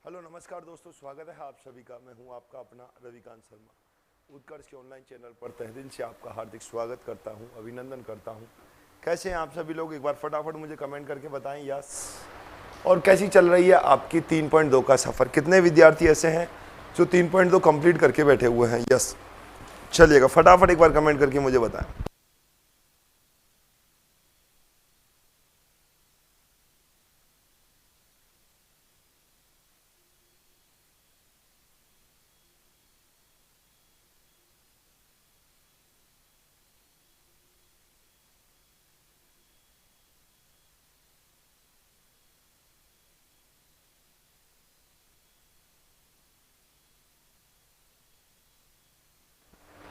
Hello नमस्कार दोस्तों, स्वागत है आप सभी का। मैं हूं आपका अपना रविकांत शर्मा। उत्कर्ष के ऑनलाइन चैनल पर तहे दिल से आपका हार्दिक स्वागत करता हूं, अभिनंदन करता हूं। कैसे हैं आप सभी लोग? एक बार फटाफट मुझे कमेंट करके बताएं यस। और कैसी चल रही है आपकी 3.2 का सफ़र? कितने विद्यार्थी ऐसे हैं जो 3.2 कंप्लीट करके बैठे हुए हैं? यस, चलिएगा फटाफट एक बार कमेंट करके मुझे बताएं।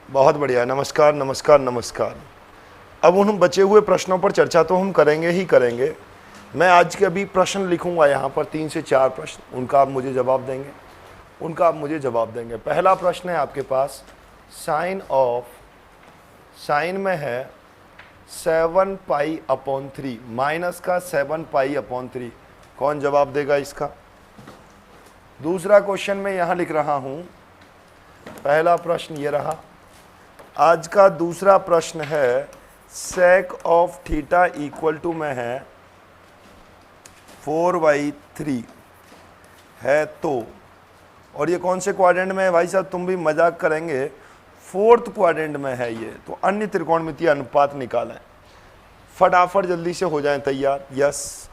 बहुत बढ़िया, नमस्कार नमस्कार नमस्कार। अब उन बचे हुए प्रश्नों पर चर्चा तो हम करेंगे ही करेंगे। मैं आज के अभी प्रश्न लिखूंगा यहाँ पर 3 से 4 प्रश्न, उनका आप मुझे जवाब देंगे। पहला प्रश्न है आपके पास, साइन में है 7π/3, माइनस का 7π/3। कौन जवाब देगा इसका? दूसरा क्वेश्चन मैं यहाँ लिख रहा हूँ। पहला प्रश्न ये रहा। आज का दूसरा प्रश्न है sec of theta equal to में है 4/3 है तो, और ये कौन से क्वाड्रेंट में है भाई साहब? तुम भी मजाक करेंगे, फोर्थ क्वाड्रेंट में है ये। तो अन्य त्रिकोणमितीय अनुपात निकालें। फटाफट जल्दी से हो जाएं तैयार। यस,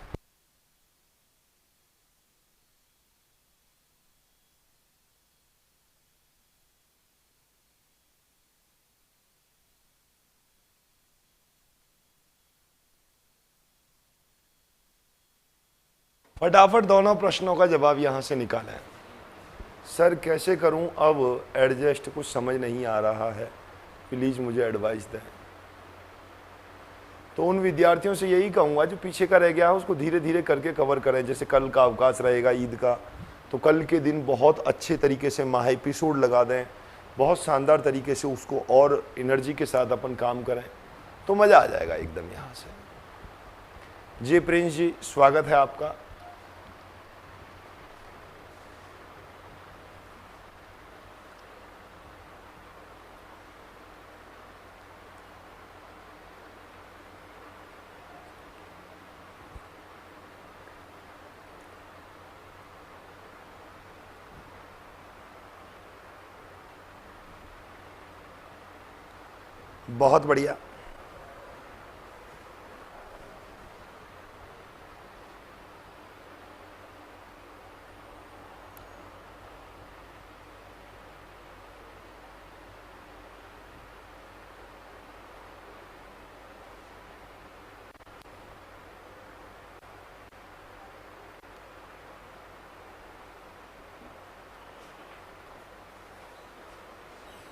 फटाफट दोनों प्रश्नों का जवाब यहां से निकालें। सर कैसे करूं अब एडजस्ट? कुछ समझ नहीं आ रहा है, प्लीज़ मुझे एडवाइस दें। तो उन विद्यार्थियों से यही कहूँगा जो पीछे का रह गया है उसको धीरे धीरे करके कवर करें। जैसे कल का अवकाश रहेगा ईद का, तो कल के दिन बहुत अच्छे तरीके से महा एपिसोड लगा दें, बहुत शानदार तरीके से उसको और एनर्जी के साथ अपन काम करें तो मज़ा आ जाएगा एकदम। यहाँ से जी प्रिंस जी, स्वागत है आपका। बहुत बढ़िया,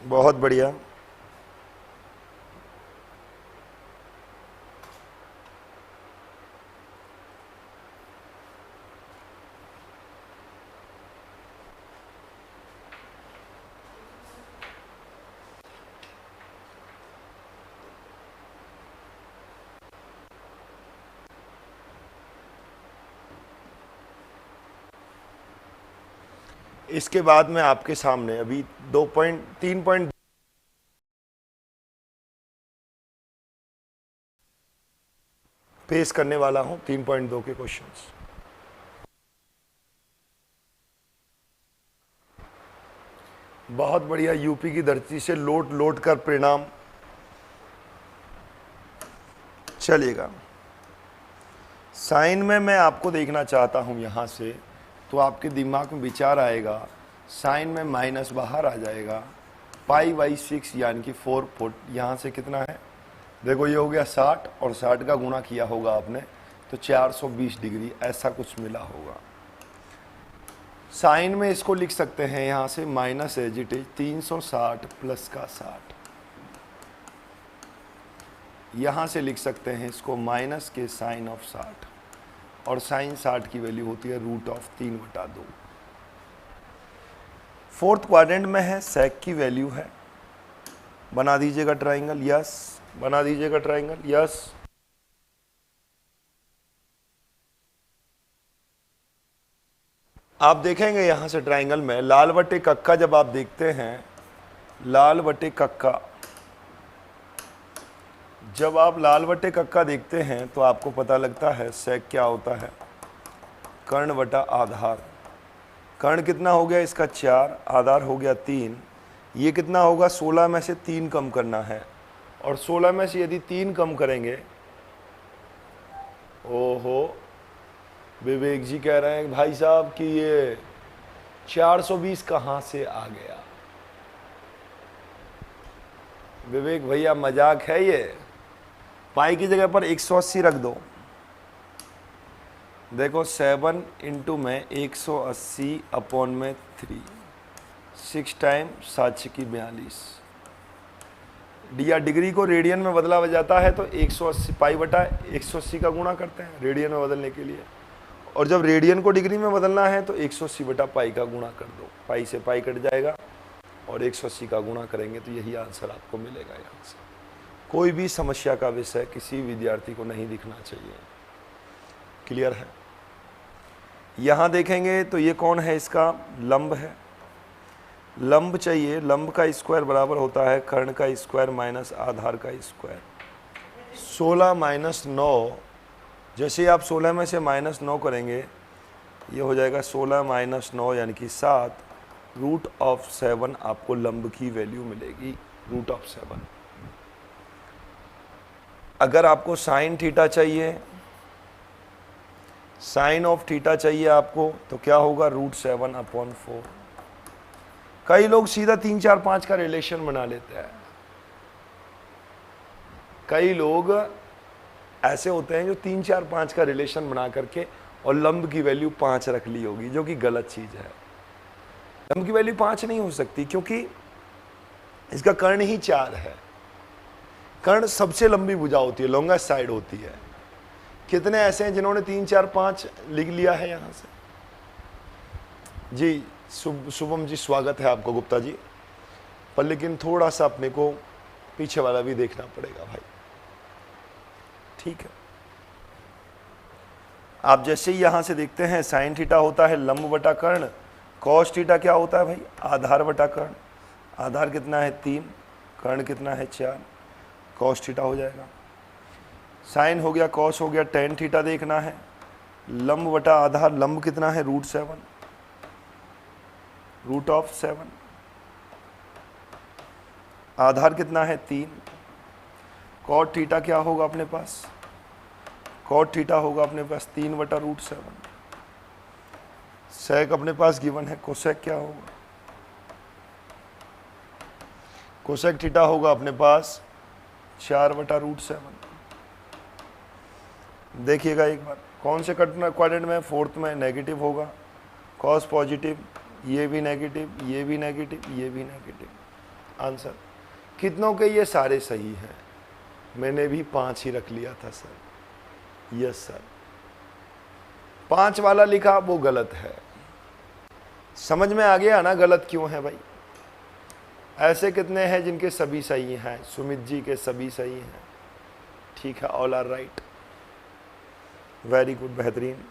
बहुत बढ़िया। इसके बाद मैं आपके सामने अभी 3 पॉइंट पेश करने वाला हूं। 3.2 के क्वेश्चंस। बहुत बढ़िया, यूपी की धरती से लौट लौट कर परिणाम। चलिएगा, साइन में मैं आपको देखना चाहता हूं यहां से, तो आपके दिमाग में विचार आएगा साइन में माइनस बाहर आ जाएगा, π/6 यानी कि 4 फुट। यहाँ से कितना है? देखो ये हो गया 60, और 60 का गुणा किया होगा आपने तो 420 डिग्री ऐसा कुछ मिला होगा। साइन में इसको लिख सकते हैं यहाँ से minus as it is 360 plus का 60। यहाँ से लिख सकते हैं इसको माइनस के साइन ऑफ 60, और साइन 60 की वैल्यू होती है √3/2। फोर्थ क्वाड्रेंट में है, सेक की वैल्यू है। बना दीजिएगा ट्राइंगल। यस, बना दीजिएगा ट्राइंगल। यस, आप देखेंगे यहाँ से ट्राइंगल में लाल बटे कक्का जब आप देखते हैं, लाल बटे कक्का, जब आप लाल बटे कक्का देखते हैं तो आपको पता लगता है सेक क्या होता है, कर्ण बटा आधार। कर्ण कितना हो गया इसका 4, आधार हो गया 3, ये कितना होगा 16 में से 3 कम करना है, और 16 में से यदि 3 कम करेंगे, ओहो विवेक जी कह रहे हैं भाई साहब कि ये 420 कहाँ से आ गया। विवेक भैया मजाक है ये, पाई की जगह पर 180 रख दो। देखो 7 इंटू में 180 अपॉन में 3, 6 टाइम 7×42। या डिग्री को रेडियन में बदला जाता है तो 180 पाई बटा 180 का गुणा करते हैं रेडियन में बदलने के लिए, और जब रेडियन को डिग्री में बदलना है तो 180 बटा पाई का गुणा कर दो, पाई से पाई कट जाएगा और 180 का गुणा करेंगे तो यही आंसर आपको मिलेगा। यहाँ से कोई भी समस्या का विषय किसी विद्यार्थी को नहीं दिखना चाहिए। क्लियर है? यहाँ देखेंगे तो ये कौन है, इसका लंब है, लंब चाहिए, लंब का स्क्वायर बराबर होता है कर्ण का स्क्वायर माइनस आधार का स्क्वायर। 16 माइनस 9, जैसे आप 16 में से -9 करेंगे ये हो जाएगा 16 माइनस 9 यानी कि 7, √7 आपको लंब की वैल्यू मिलेगी, √7। अगर आपको साइन थीटा चाहिए, साइन ऑफ थीटा चाहिए आपको, तो क्या होगा √7/4। कई लोग सीधा 3, 4, 5 का रिलेशन बना लेते हैं। कई लोग ऐसे होते हैं जो 3, 4, 5 का रिलेशन बना करके और लंब की वैल्यू 5 रख ली होगी, जो कि गलत चीज है। लंब की वैल्यू 5 नहीं हो सकती क्योंकि इसका कर्ण ही 4 है। कर्ण सबसे लंबी भुजा होती है, लॉन्गेस्ट साइड होती है। कितने ऐसे हैं जिन्होंने 3, 4, 5 लिख लिया है यहां से? जी शुभम जी स्वागत है आपको गुप्ता जी, पर लेकिन थोड़ा सा अपने को पीछे वाला भी देखना पड़ेगा भाई। ठीक है, आप जैसे ही यहां से देखते हैं साइन थीटा होता है लंब बटा कर्ण, कॉस थीटा क्या होता है भाई आधार बटा कर्ण। आधार कितना है 3, कर्ण कितना है 4, कॉस थीटा हो जाएगा। साइन हो गया, कॉस हो गया, टेन थीटा देखना है, लंब बटा आधार, लंब कितना है √7, √7। आधार कितना है 3, कॉट थीटा क्या होगा अपने पास, कॉट थीटा होगा अपने पास 3/√7। सेक अपने पास गिवन है, कोसेक क्या होगा, कोसेक थीटा होगा अपने पास 4/√7। देखिएगा एक बार कौन से क्वाड्रेंट में, फोर्थ में नेगेटिव होगा, कॉस पॉजिटिव, ये भी नेगेटिव, ये भी नेगेटिव, ये भी नेगेटिव। आंसर कितनों के ये सारे सही हैं? मैंने भी 5 ही रख लिया था सर। यस सर, 5 वाला लिखा वो गलत है। समझ में आ गया ना गलत क्यों है भाई? ऐसे कितने हैं जिनके सभी सही हैं? सुमित जी के सभी सही हैं। ठीक है, all are right, very good, बेहतरीन।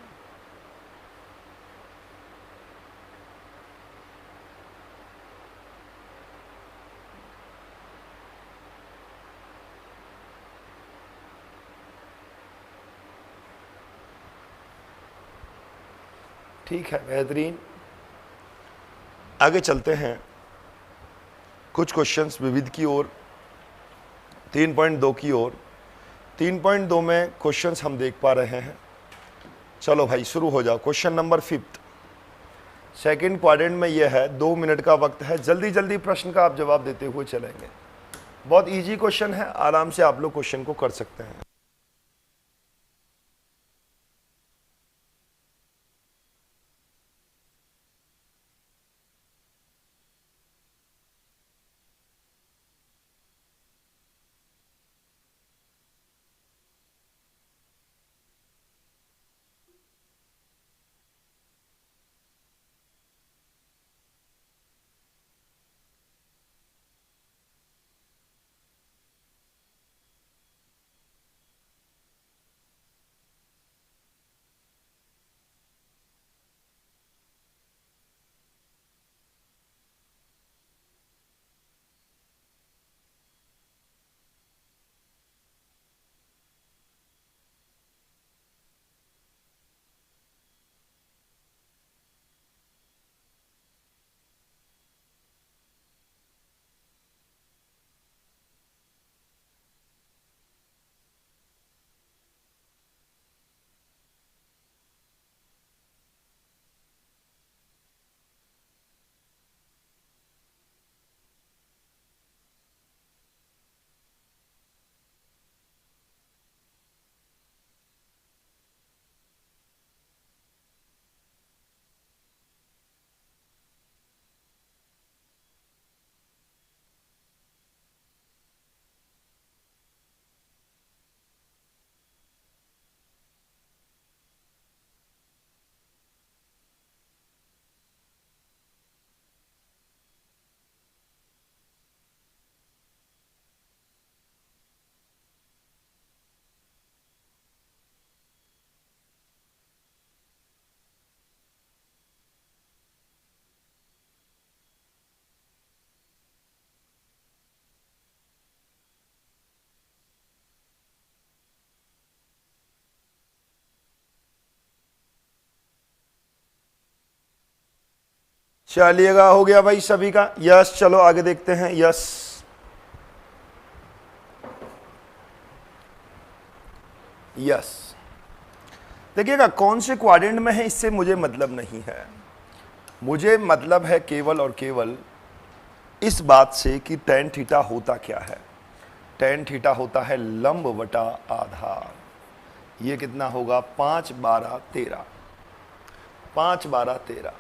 ठीक है, बेहतरीन। आगे चलते हैं कुछ क्वेश्चंस विविध की ओर, 3.2 की ओर। 3.2 में क्वेश्चंस हम देख पा रहे हैं। चलो भाई शुरू हो जाओ। क्वेश्चन नंबर 5 सेकंड क्वाड्रेंट में यह है, 2 मिनट का वक्त है, जल्दी जल्दी प्रश्न का आप जवाब देते हुए चलेंगे। बहुत इजी क्वेश्चन है, आराम से आप लोग क्वेश्चन को कर सकते हैं। चलिएगा, हो गया भाई सभी का यस। चलो आगे देखते हैं। Yes, yes. देखिएगा कौन से क्वाड्रेंट में है इससे मुझे मतलब नहीं है, मुझे मतलब है केवल और केवल इस बात से कि tan थीटा होता क्या है। tan थीटा होता है लंब बटा आधार। ये कितना होगा 5 12 13, 5 12 13।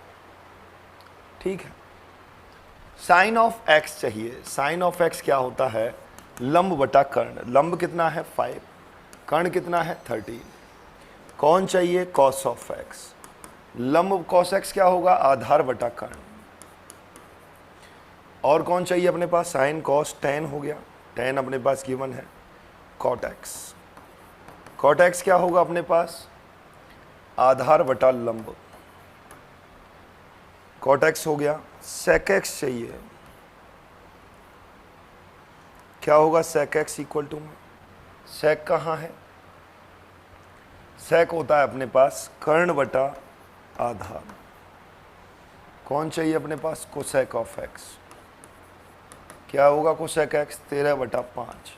ठीक है। साइन ऑफ x चाहिए। साइन ऑफ x क्या होता है, लंब बटा कर्ण। लंब कितना है 5, कर्ण कितना है 13। कौन चाहिए, कॉस ऑफ x। लंब कॉस x क्या होगा, आधार बटा कर्ण। और कौन चाहिए अपने पास, साइन कॉस tan हो गया। tan अपने पास गिवन है। कॉट x, कॉट x क्या होगा अपने पास, आधार बटा लंब। कॉट x हो गया। सेक x चाहिए, क्या होगा सेक x इक्वल टू में, सेक कहाँ है, सेक होता है अपने पास कर्ण बटा आधार। कौन चाहिए अपने पास, कोसेक ऑफ x। क्या होगा कोसेक x, 13 बटा 5।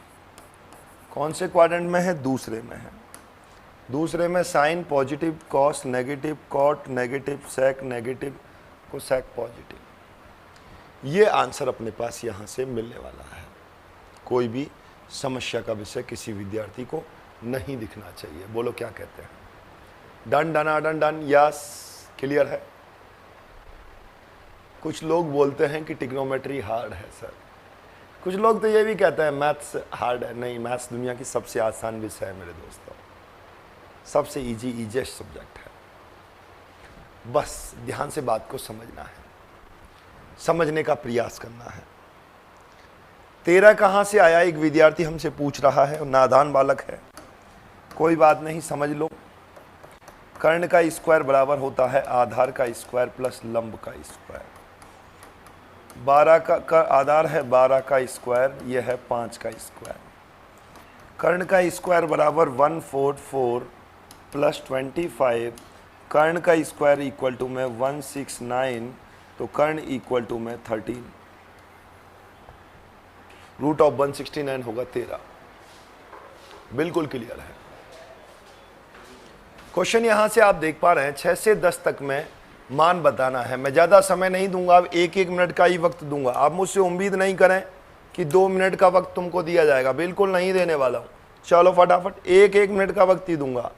कौन से क्वाड्रेंट में है, दूसरे में है। दूसरे में sine positive, cos negative, cot negative, sec negative, cosec positive. ये आंसर अपने पास यहाँ से मिलने वाला है। कोई भी समस्या का विषय किसी विद्यार्थी को नहीं दिखना चाहिए। बोलो क्या कहते हैं, done done done done, yes clear है। कुछ लोग बोलते हैं कि ट्रिग्नोमेट्री हार्ड है सर, कुछ लोग तो ये भी कहते हैं मैथ्स हार्ड है। नहीं, मैथ्स दुनिया की सबसे आसान विषय है मेरे दोस्तों, सबसे इजीएस्ट सब्जेक्ट है। बस ध्यान से बात को समझना है, समझने का प्रयास करना है। 13 कहाँ से आया, एक विद्यार्थी हमसे पूछ रहा है, नादान बालक है। कोई बात नहीं, समझ लो। कर्ण का स्क्वायर बराबर होता है आधार का स्क्वायर प्लस लंब का स्क्वायर। 12 का आधार है 12 का स्क्वायर, यह है 5 का स्क्वायर। कर्ण का स्क्वायर बराबर 144 प्लस 25। कर्ण का स्क्वायर इक्वल टू में 169, तो कर्ण इक्वल टू में 13। रूट ऑफ 169 होगा 13। बिल्कुल क्लियर है। क्वेश्चन यहां से आप देख पा रहे हैं 6 से 10 तक में मान बताना है। मैं ज़्यादा समय नहीं दूंगा, अब 1-1 मिनट का ही वक्त दूंगा। आप मुझसे उम्मीद नहीं करें कि 2 मिनट का वक्त तुमको दिया जाएगा, बिल्कुल नहीं देने वाला हूं। चलो फटाफट 1-1 मिनट का वक्त ही दूंगा।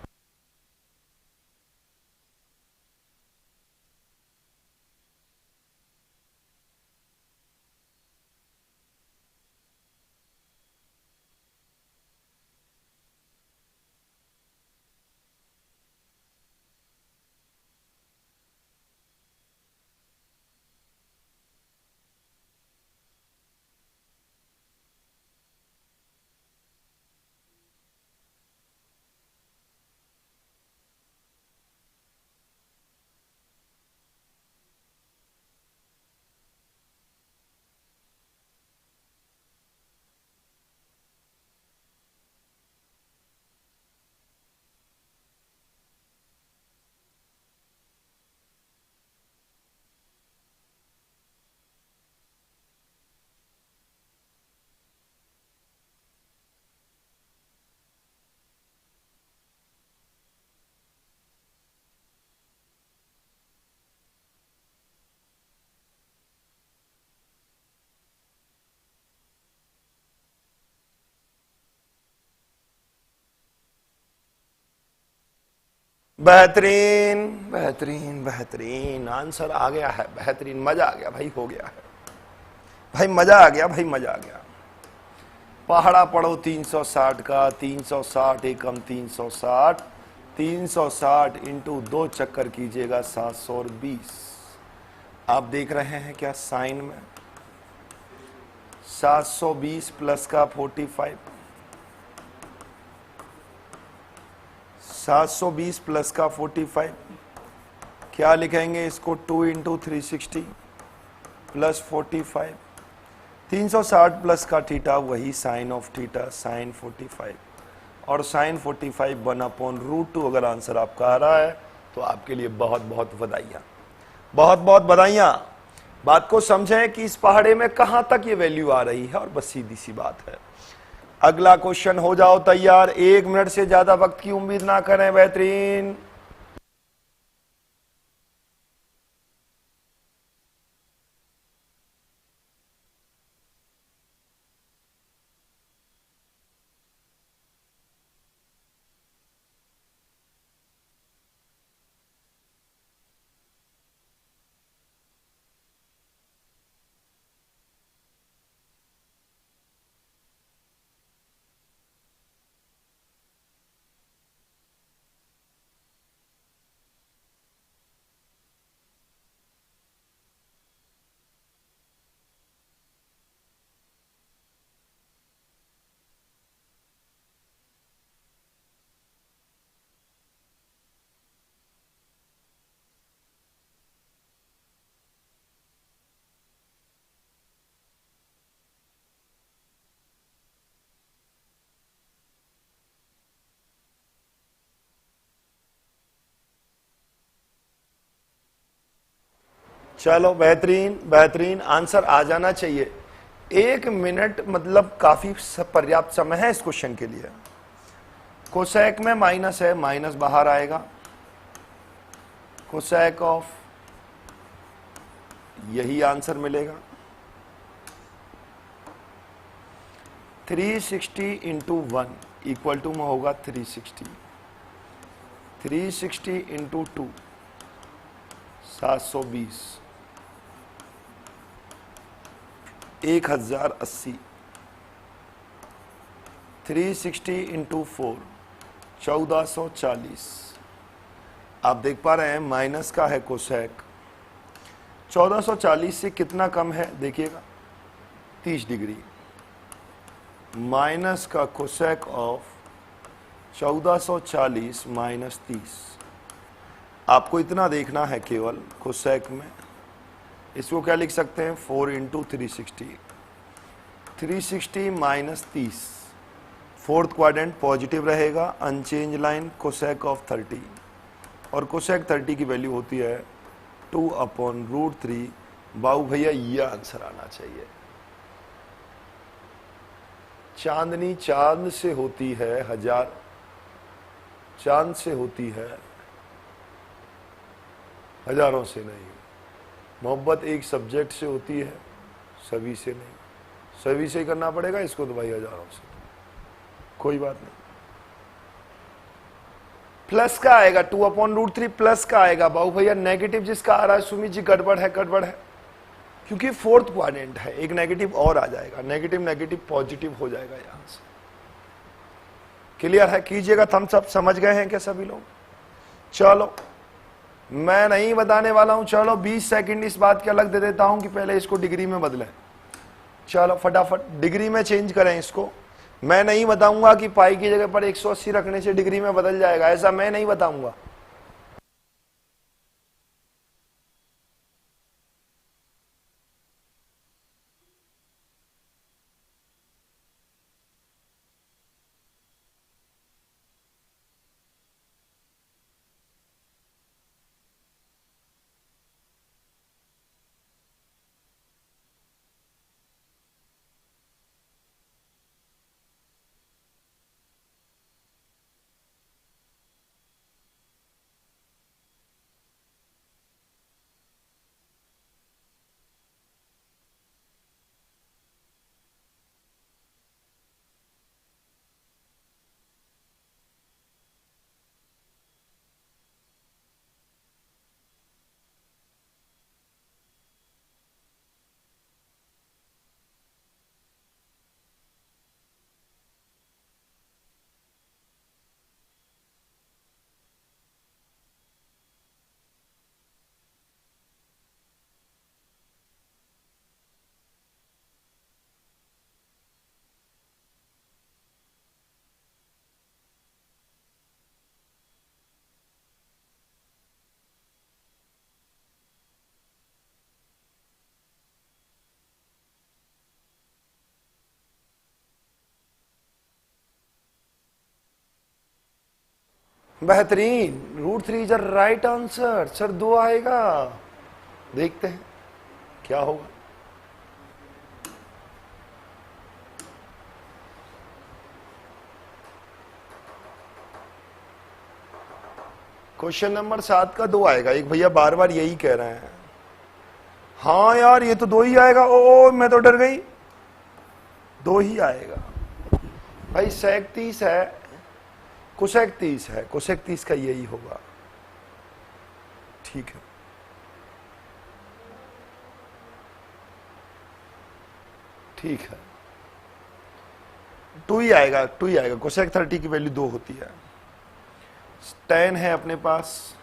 बेहतरीन बेहतरीन बेहतरीन आंसर आ गया है। बेहतरीन, मजा आ गया भाई, हो गया है भाई, मजा आ गया भाई, मजा आ गया। पहाड़ा पढ़ो 360 का, 360 एकम 360, 360 इंटू 2 चक्कर कीजिएगा 720। आप देख रहे हैं क्या साइन में, 720 प्लस का 45, 720 प्लस का 45, क्या लिखेंगे इसको, 2 इंटू 360 प्लस 45, 360 प्लस का थीटा वही साइन ऑफ थीटा, साइन 45, और साइन 45 1/√2। अगर आंसर आपका आ रहा है तो आपके लिए बहुत बहुत बधाइयाँ, बहुत बहुत बधाइयाँ। बात को समझें कि इस पहाड़े में कहां तक ये वैल्यू आ रही है, और बस सीधी सी बात है। अगला क्वेश्चन, हो जाओ तैयार, 1 मिनट से ज्यादा वक्त की उम्मीद ना करें। बेहतरीन। चलो बेहतरीन बेहतरीन, आंसर आ जाना चाहिए। 1 मिनट मतलब काफी पर्याप्त समय है इस क्वेश्चन के लिए। कोसेक में माइनस है, माइनस बाहर आएगा। कोसेक ऑफ, यही आंसर मिलेगा। 360 इंटू 1 इक्वल टू में होगा 360। 360 इंटू 2 720, 1080। 360 इंटू 4 1440। आप देख पा रहे हैं माइनस का है कोसेक। 1440 से कितना कम है देखिएगा, 30 डिग्री। माइनस का कोसेक ऑफ 1440 माइनस 30। आपको इतना देखना है केवल कोसेक में। इसको क्या लिख सकते हैं, 4 into 360। 360 minus 30, fourth quadrant positive रहेगा। अनचेंज लाइन कोसेक ऑफ 30, और कोसेक 30 की वैल्यू होती है 2/√3। बाबू भैया ये आंसर आना चाहिए। चांदनी चांद से होती है हजार, चांद से होती है हजारों से नहीं। मोहब्बत एक सब्जेक्ट से होती है, सभी से नहीं। सभी से ही करना पड़ेगा इसको तो भाई, हजारों से कोई बात नहीं। प्लस का आएगा 2/√3, प्लस का आएगा। बाबू भैया नेगेटिव जिसका आ रहा है सुमित जी, गड़बड़ है गड़बड़ है, क्योंकि फोर्थ क्वाड्रेंट है, एक नेगेटिव और आ जाएगा। नेगेटिव नेगेटिव पॉजिटिव हो जाएगा यहां से। क्लियर है, कीजिएगा थम्स अप। समझ गए हैं क्या सभी लोग? चलो मैं नहीं बताने वाला हूं। चलो 20 सेकंड इस बात के अलग दे देता हूं कि पहले इसको डिग्री में बदलें। चलो फटाफट डिग्री में चेंज करें इसको। मैं नहीं बताऊंगा कि पाई की जगह पर 180 रखने से डिग्री में बदल जाएगा, ऐसा मैं नहीं बताऊंगा। बेहतरीन, √3 is the right answer. Sir 2 आएगा, देखते हैं। क्या होगा? क्वेश्चन नंबर 7 का 2 आएगा। एक भैया बार बार यही कह रहे हैं, हाँ यार ये तो 2 ही आएगा। ओ मैं तो डर गई, 2 ही आएगा भाई। सेक 30 है, कोसेक 30 है, कोसेक 30 का यही होगा। ठीक है, ठीक है, 2 ही आएगा, 2 ही आएगा। कोसेक 30 की वैल्यू 2 होती है। tan है अपने पास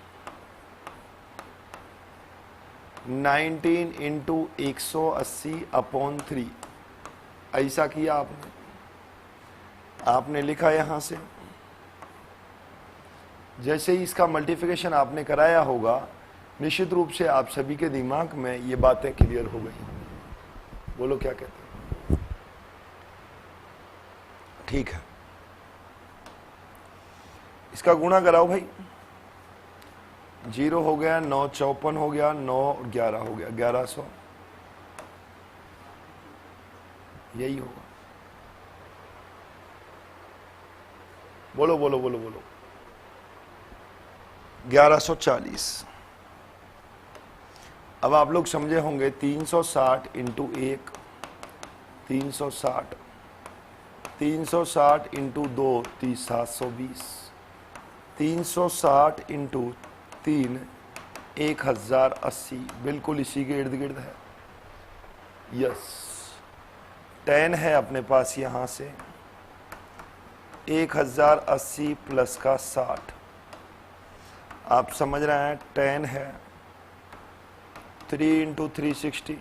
19 इंटू 180/3। ऐसा किया आपने लिखा यहां से। जैसे ही इसका मल्टीप्लिकेशन आपने कराया होगा, निश्चित रूप से आप सभी के दिमाग में ये बातें क्लियर हो गई। बोलो क्या कहते हैं? ठीक है, इसका गुणा कराओ भाई। 0 हो गया, 9 54 हो गया, 9 11 हो गया, 1100। यही होगा। बोलो बोलो बोलो बोलो। 1140। अब आप लोग समझे होंगे 360 इंटू 1 360, 360 इंटू 2 720, 360 इंटू 3 1080। बिल्कुल इसी के इर्द गिर्द है। यस, tan है अपने पास यहां से 1080 प्लस का 60। आप समझ रहे हैं, tan है 3 इंटू 360।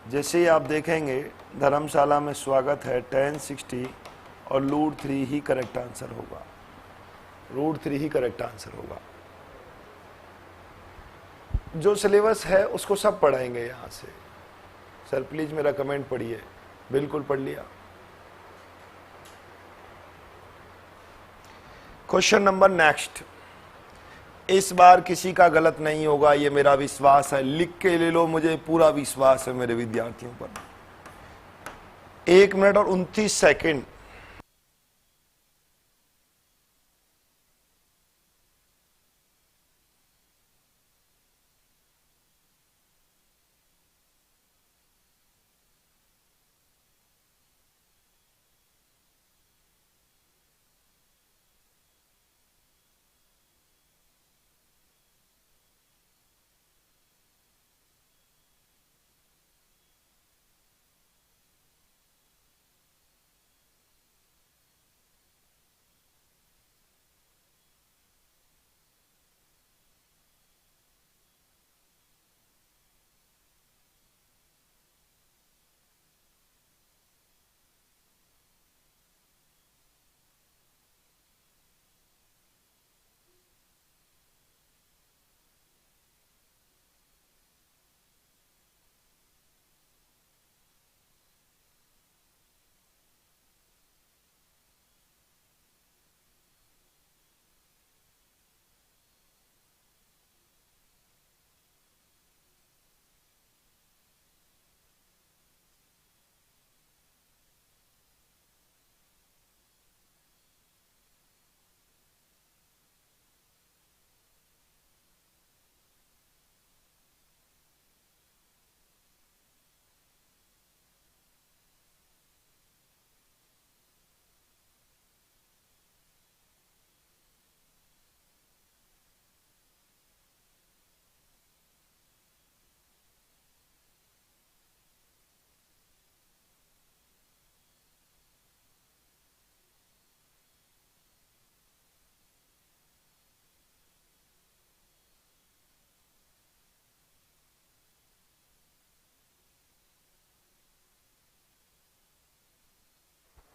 जैसे ही आप देखेंगे धर्मशाला में स्वागत है, tan 60 और √3 ही करेक्ट आंसर होगा। √3 ही करेक्ट आंसर होगा। जो सिलेबस है उसको सब पढ़ाएंगे यहां से। सर प्लीज मेरा कमेंट पढ़िए। बिल्कुल पढ़ लिया। Question number next. इस बार किसी का गलत नहीं होगा, ये मेरा विश्वास है। लिख के ले लो, मुझे पूरा विश्वास है मेरे विद्यार्थियों पर। 1 मिनट और 29 सेकंड।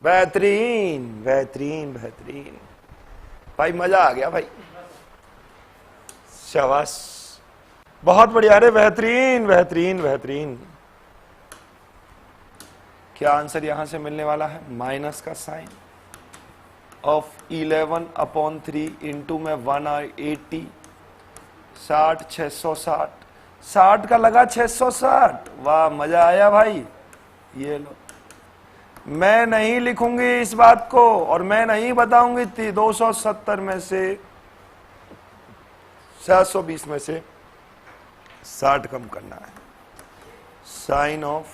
बेहतरीन बेहतरीन बेहतरीन भाई, मजा आ गया भाई। शाबाश, बहुत बढ़िया। अरे बेहतरीन बेहतरीन बेहतरीन। क्या आंसर यहां से मिलने वाला है? माइनस का साइन ऑफ 11/3 इंटू में 180 60, 660, 60 का लगा 660। वाह, मजा आया भाई। ये लो, मैं नहीं लिखूंगी इस बात को और मैं नहीं बताऊंगी 270 में से 720 में से 60 कम करना है। Sine of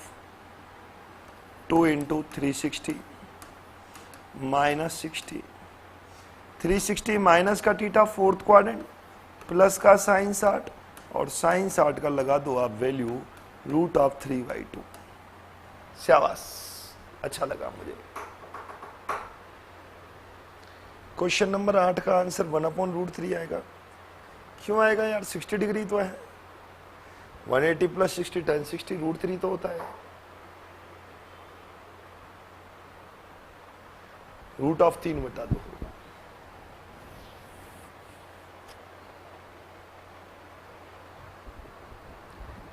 2 into 360 minus 60, 360 minus का थीटा फोर्थ क्वाड्रेंट प्लस का साइन 60 और साइन 60 का लगा दो आप वैल्यू √3/2। शाबाश, अच्छा लगा मुझे। क्वेश्चन नंबर 8 का आंसर 1/√3 आएगा। क्यों आएगा यार, 60 डिग्री तो है। 180 प्लस 60 1060 √3 तो होता है। √3 बता दो।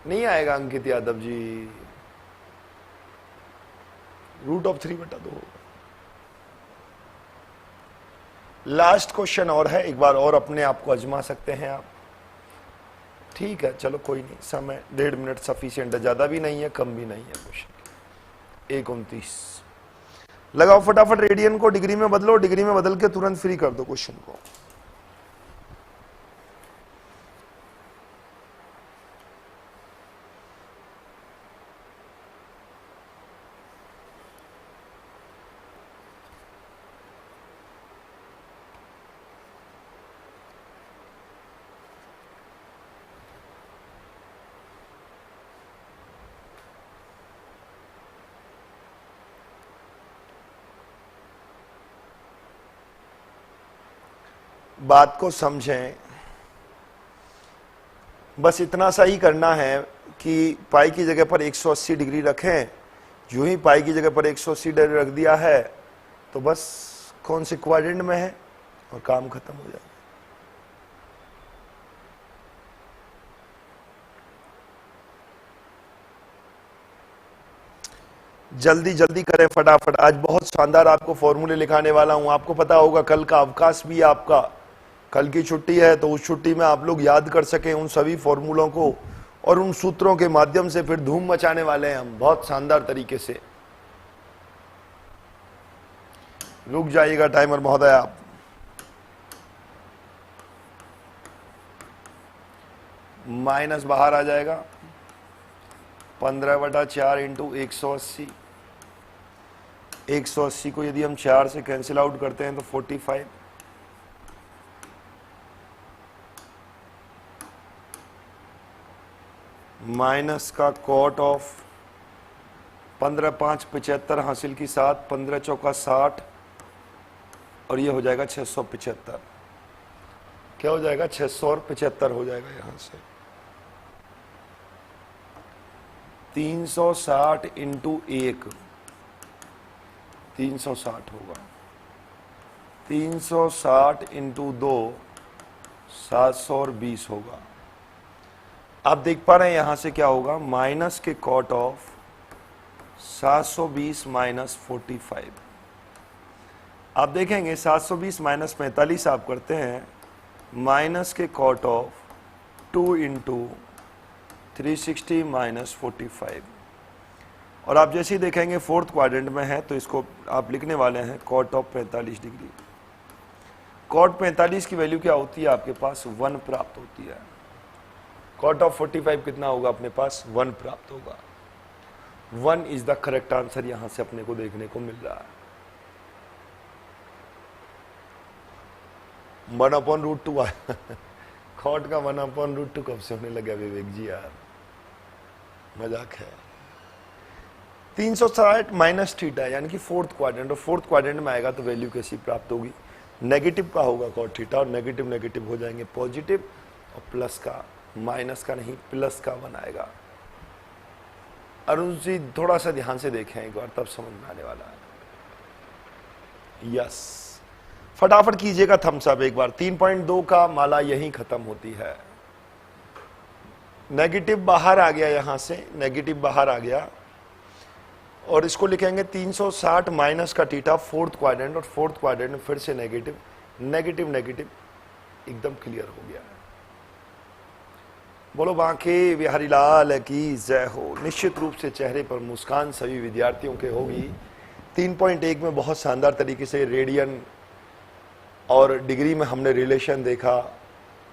नहीं आएगा अंकित यादव जी, √3 बता दो। लास्ट क्वेश्चन और है, एक बार और अपने आप को आजमा सकते हैं आप। ठीक है, चलो कोई नहीं, समय 1.5 मिनट सफिशिएंट है, ज्यादा भी नहीं है कम भी नहीं है। क्वेश्चन 1:29 लगाओ फटाफट, रेडियन को डिग्री में बदलो, डिग्री में बदल के तुरंत फ्री कर दो क्वेश्चन को। बात को समझें, बस इतना सा ही करना है कि पाई की जगह पर 180 डिग्री रखें। जो ही पाई की जगह पर 180 डिग्री रख दिया है तो बस कौन से क्वाड्रेंट में है और काम खत्म हो जाएगा। जल्दी जल्दी करें फटाफट, आज बहुत शानदार आपको फॉर्मूले लिखाने वाला हूं। आपको पता होगा कल का अवकाश भी आपका, कल की छुट्टी है, तो उस छुट्टी में आप लोग याद कर सकें उन सभी फॉर्मूलों को और उन सूत्रों के माध्यम से फिर धूम मचाने वाले हैं हम बहुत शानदार तरीके से। रुक जाइएगा टाइमर महोदय आप। माइनस बाहर आ जाएगा, 15/4 इंटू 180। 180 को यदि हम 4 से कैंसिल आउट करते हैं तो 45। माइनस का कॉट ऑफ 15×5 75 हासिल की 7, 15×4 60 और ये हो जाएगा 675। क्या हो जाएगा, 675 हो जाएगा। यहां से 360 इंटू 1 360 होगा, 360 इंटू 2 720 होगा। आप देख पा रहे हैं यहां से क्या होगा, माइनस के कॉट ऑफ 720 माइनस 45। आप देखेंगे 720 माइनस 45 आप करते हैं, माइनस के कॉट ऑफ 2 इंटू 360 माइनस 45। और आप जैसे ही देखेंगे फोर्थ क्वाड्रेंट में है तो इसको आप लिखने वाले हैं कॉट ऑफ 45 डिग्री। कॉट 45 की वैल्यू क्या होती है आपके पास, 1 प्राप्त होती है। कॉट ऑफ 45 कितना होगा अपने पास, 1 प्राप्त होगा। 1 इज द करेक्ट आंसर यहां से अपने को देखने को मिल रहा है। 1/√2 आया। कॉट का 1/√2 कब से होने लगा विवेक जी यार, मजाक है। 360 माइनस थीटा यानी कि फोर्थ क्वाड्रेंट, और फोर्थ क्वाड्रेंट में आएगा तो वैल्यू कैसी प्राप्त होगी, नेगेटिव का होगा कॉट थीटा, और नेगेटिव नेगेटिव हो जाएंगे पॉजिटिव, और प्लस का, माइनस का नहीं प्लस का 1 आएगा। अरुण जी थोड़ा सा ध्यान से देखें एक बार, तब समझ में आने वाला है। यस, फटाफट कीजिएगा थम्स अप एक बार। 3.2 का माला यहीं खत्म होती है। नेगेटिव बाहर आ गया, यहां से नेगेटिव बाहर आ गया, और इसको लिखेंगे 360 माइनस का थीटा फोर्थ क्वाड्रेंट, और फोर्थ क्वाड्रेंट में फिर से नेगेटिव नेगेटिव नेगेटिव, एकदम क्लियर हो गया है। बोलो बांके बिहारी लाल की जय हो। निश्चित रूप से चेहरे पर मुस्कान सभी विद्यार्थियों के होगी। 3.1 में बहुत शानदार तरीके से रेडियन और डिग्री में हमने रिलेशन देखा।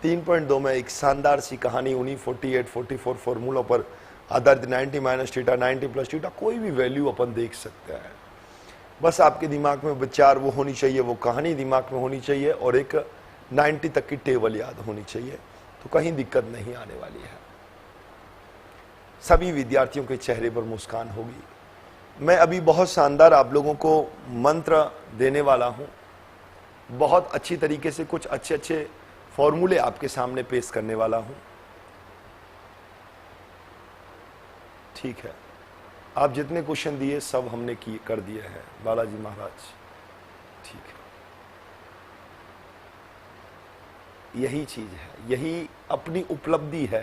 3.2 में एक शानदार सी कहानी उन्हीं 48, 44 फॉर्मूलों पर आधारित 90 माइनस थीटा, 90 प्लस थीटा, कोई भी वैल्यू अपन देख सकते हैं। बस आपके दिमाग में विचार वो होनी चाहिए, वो कहानी दिमाग में होनी चाहिए और एक 90 तक की टेबल याद होनी चाहिए, तो कहीं दिक्कत नहीं आने वाली है। सभी विद्यार्थियों के चेहरे पर मुस्कान होगी। मैं अभी बहुत शानदार आप लोगों को मंत्र देने वाला हूं। बहुत अच्छी तरीके से कुछ अच्छे अच्छे फॉर्मूले आपके सामने पेश करने वाला हूं। ठीक है, आप जितने क्वेश्चन दिए सब हमने कर दिए हैं बालाजी महाराज। ठीक है, यही चीज है, यही अपनी उपलब्धि है।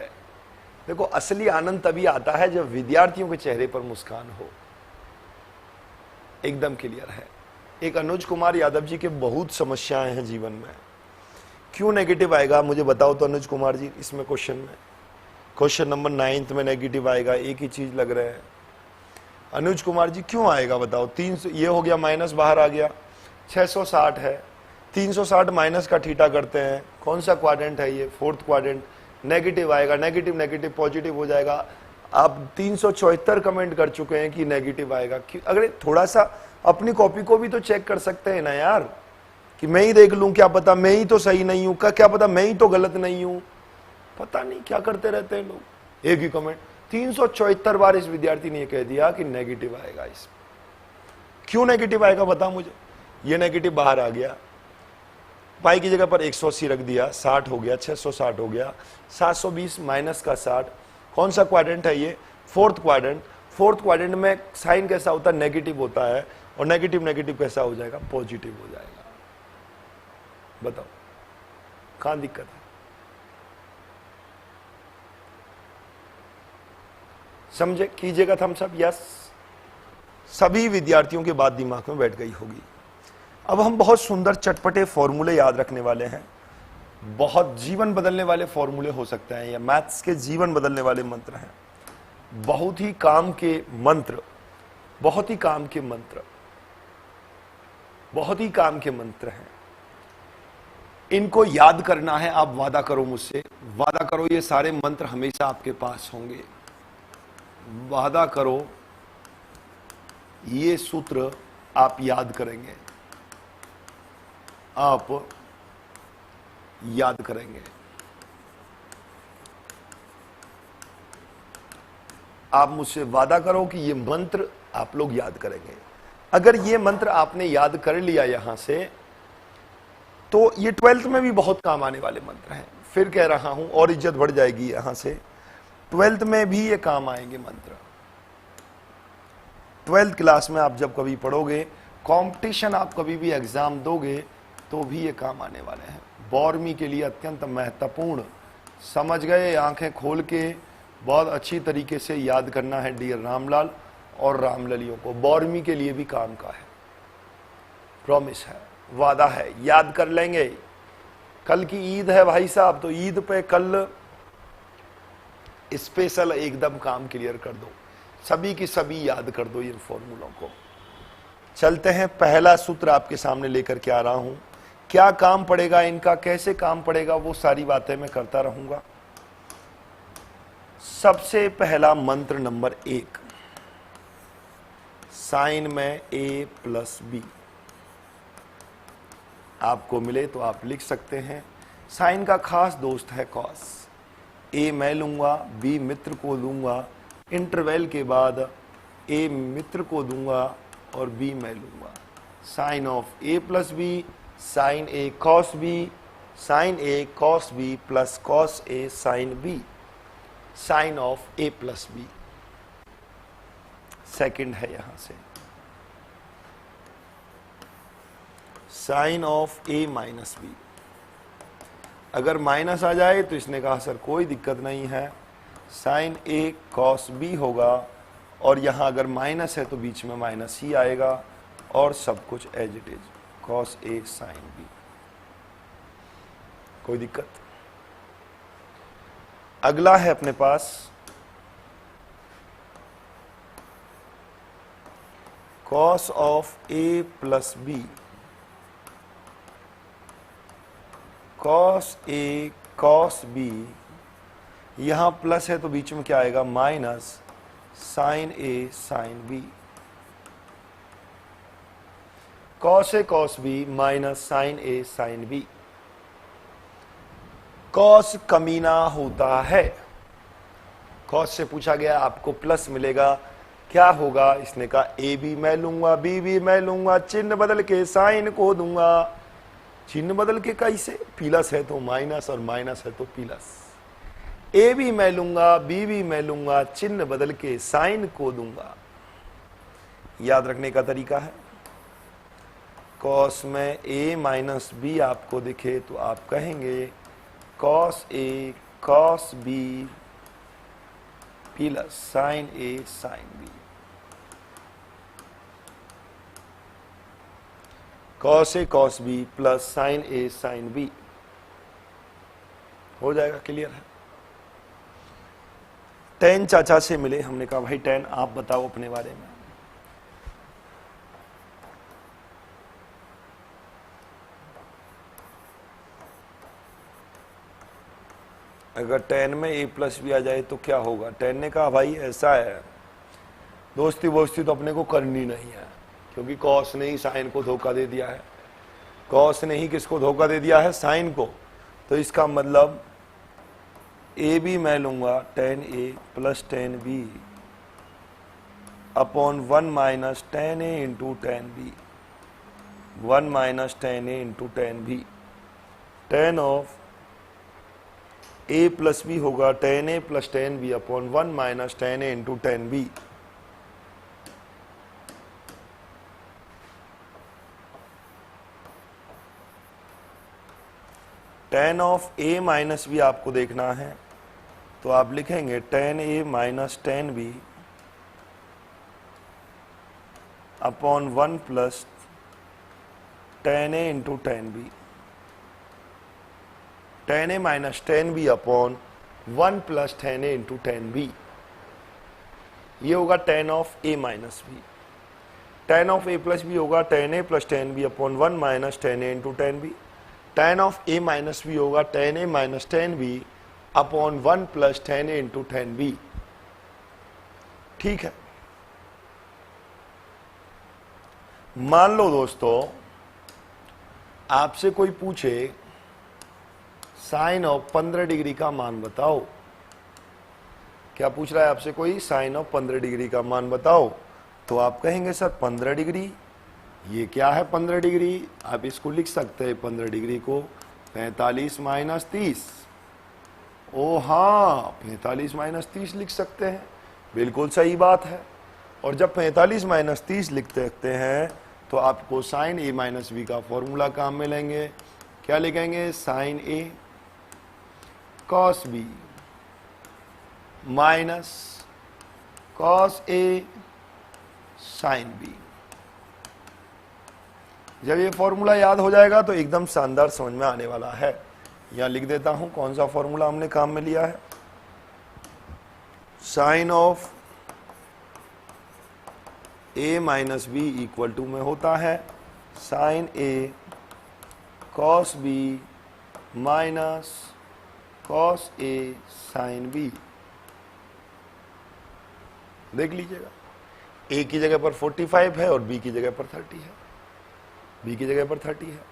देखो, असली आनंद तभी आता है जब विद्यार्थियों के चेहरे पर मुस्कान हो। एकदम क्लियर है। एक अनुज कुमार यादव जी के बहुत समस्याएं हैं जीवन में। क्यों नेगेटिव आएगा मुझे बताओ तो अनुज कुमार जी, इसमें क्वेश्चन में क्वेश्चन नंबर 9 में नेगेटिव आएगा। एक ही चीज लग रहा है अनुज कुमार जी, क्यों आएगा बताओ। 300 ये हो गया, माइनस बाहर आ गया, 660 है। 360 माइनस का थीटा करते हैं, कौन सा क्वाड्रेंट है ये, फोर्थ क्वाड्रेंट। नेगेटिव आएगा, नेगेटिव नेगेटिव पॉजिटिव हो जाएगा। आप 374 कमेंट कर चुके हैं कि नेगेटिव आएगा। अगर थोड़ा सा अपनी कॉपी को भी तो चेक कर सकते हैं ना यार, कि मैं ही देख लूं, क्या पता मैं ही तो सही नहीं हूं, क्या पता मैं ही तो गलत नहीं हूं। पता नहीं क्या करते रहते हैं लोग। एक ही कमेंट 374 बार इस विद्यार्थी ने कह दिया कि नेगेटिव आएगा। इस क्यों नेगेटिव आएगा बता मुझे। ये नेगेटिव बाहर आ गया, पाई की जगह पर 180 रख दिया, 60 हो गया, 660 हो गया, 720 माइनस का 60। कौन सा क्वाड्रेंट है ये, फोर्थ क्वाड्रेंट। फोर्थ क्वाड्रेंट में साइन कैसा होता है, नेगेटिव होता है, और नेगेटिव नेगेटिव कैसा हो जाएगा, पॉजिटिव हो जाएगा। बताओ कहां दिक्कत है। समझे, कीजिएगा थम्स अप। यस, सभी विद्यार्थियों के बात दिमाग में बैठ गई होगी। अब हम बहुत सुंदर चटपटे फॉर्मूले याद रखने वाले हैं। बहुत जीवन बदलने वाले फॉर्मूले हो सकते हैं, या मैथ्स के जीवन बदलने वाले मंत्र हैं। बहुत ही काम के मंत्र, बहुत ही काम के मंत्र, बहुत ही काम के मंत्र हैं। इनको याद करना है। आप वादा करो मुझसे, वादा करो ये सारे मंत्र हमेशा आपके पास होंगे। वादा करो ये सूत्र आप याद करेंगे, आप याद करेंगे। आप मुझसे वादा करो कि ये मंत्र आप लोग याद करेंगे। अगर ये मंत्र आपने याद कर लिया यहां से, तो ये 12th में भी बहुत काम आने वाले मंत्र हैं। फिर कह रहा हूं, और इज्जत बढ़ जाएगी यहां से। 12th में भी ये काम आएंगे मंत्र। 12th क्लास में आप जब कभी पढ़ोगे, कंपटीशन आप कभी भी एग्जाम दोगे, तो भी ये काम आने वाले हैं। 12वीं के लिए अत्यंत महत्वपूर्ण, समझ गए, आंखें खोल के बहुत अच्छी तरीके से याद करना है डियर रामलाल और रामललियों को। 12वीं के लिए भी काम का है, प्रॉमिस है, वादा है, याद कर लेंगे। कल की ईद है भाई साहब, तो ईद पे कल स्पेशल एकदम काम क्लियर कर दो, सभी की सभी याद कर दो इन फॉर्मूलों को। चलते हैं, पहला सूत्र आपके सामने लेकर के आ रहा हूं। क्या काम पड़ेगा इनका, कैसे काम पड़ेगा, वो सारी बातें मैं करता रहूंगा। सबसे पहला मंत्र नंबर 1, साइन में a प्लस बी। आपको मिले तो आप लिख सकते हैं। साइन का खास दोस्त है कॉस। ए मैं लूंगा, बी मित्र को दूंगा, इंटरवल के बाद ए मित्र को दूंगा और बी मैं लूंगा। Sine of A plus B, sine A cos B, sine A cos B plus cos A sine B, sine of A plus B. Second है यहां से sine of A minus B. अगर माइनस आ जाए तो इसने कहा सर कोई दिक्कत नहीं है, साइन ए कॉस बी होगा, और यहां अगर माइनस है तो बीच में माइनस ही आएगा, और सब कुछ as it is, cos A sine B. कोई दिक्कत। अगला है अपने पास cos of a plus B, cos a cos b, यहां प्लस है तो बीच में क्या आएगा minus sin a sin b, cos a cos b minus sin a sin b। cos कमीना होता है, cos से पूछा गया आपको प्लस मिलेगा, क्या होगा, इसने कहा ए भी मैं लूंगा बी भी मैं लूंगा, चिन्ह बदल के साइन को दूंगा। चिन्ह बदल के कैसे, प्लस है तो माइनस और माइनस है तो प्लस। ए भी मैं लूंगा बी भी मैं लूंगा, चिन्ह बदल के साइन को दूंगा। याद रखने का तरीका है, कॉस में ए माइनस बी आपको दिखे तो आप कहेंगे cos A cos B plus sign A sine B. Cos A cos B plus sign A sine B हो जाएगा, क्लियर है। टेन चाचा से मिले, हमने कहा भाई टेन आप बताओ अपने बारे में। अगर टेन में ए प्लस भी आ जाए तो क्या होगा। टेन ने कहा भाई ऐसा है, दोस्ती वोस्ती तो अपने को करनी नहीं है, क्योंकि कॉस ने ही साइन को धोखा दे दिया है। कॉस ने ही किसको धोखा दे दिया है, साइन को। तो इसका मतलब ए भी मैं लूंगा tan A plus tan B upon 1 minus tan A into tan B, 1 minus tan A into tan B. Tan of A plus B होगा tan A plus tan B upon 1 minus tan A into tan B. Tan of A minus B आपको देखना है तो आप लिखेंगे tan A minus tan B upon 1 plus tan A into tan B. Tan A minus tan B upon 1 plus tan A into tan B, ये होगा tan of A minus B. Tan of A plus B होगा tan A plus tan B upon 1 minus tan A into tan B. Tan of A minus B होगा tan A minus tan B upon 1 plus tan A into tan B. ठीक है। मान लो दोस्तों आपसे कोई पूछे sign of 15 degree का मान बताओ। क्या पूछ रहा है आपसे कोई, साइन ऑफ 15 डिग्री का मान बताओ। तो आप कहेंगे सर 15 डिग्री, ये क्या है 15 डिग्री। आप इसको लिख सकते हैं 15 डिग्री को 45 माइनस 30। ओ हाँ, 45 माइनस 30 लिख सकते हैं, बिल्कुल सही बात है। और जब 45 माइनस 30 लिखते हैं तो आपको साइन ए माइनस बी का फॉर्मूला काम में लेंगे। क्या लिखेंगे, sign A cos B minus cos A sine B. जब ये फॉर्मूला याद हो जाएगा तो एकदम शानदार समझ में आने वाला है। यहां लिख देता हूं कौन सा फॉर्मूला हमने काम में लिया है। Sine of A minus B equal to में होता है sine A cos B minus cos A sine B. देख लीजिएगा, ए की जगह पर 45 है और बी की जगह पर 30 है, बी की जगह पर 30 है।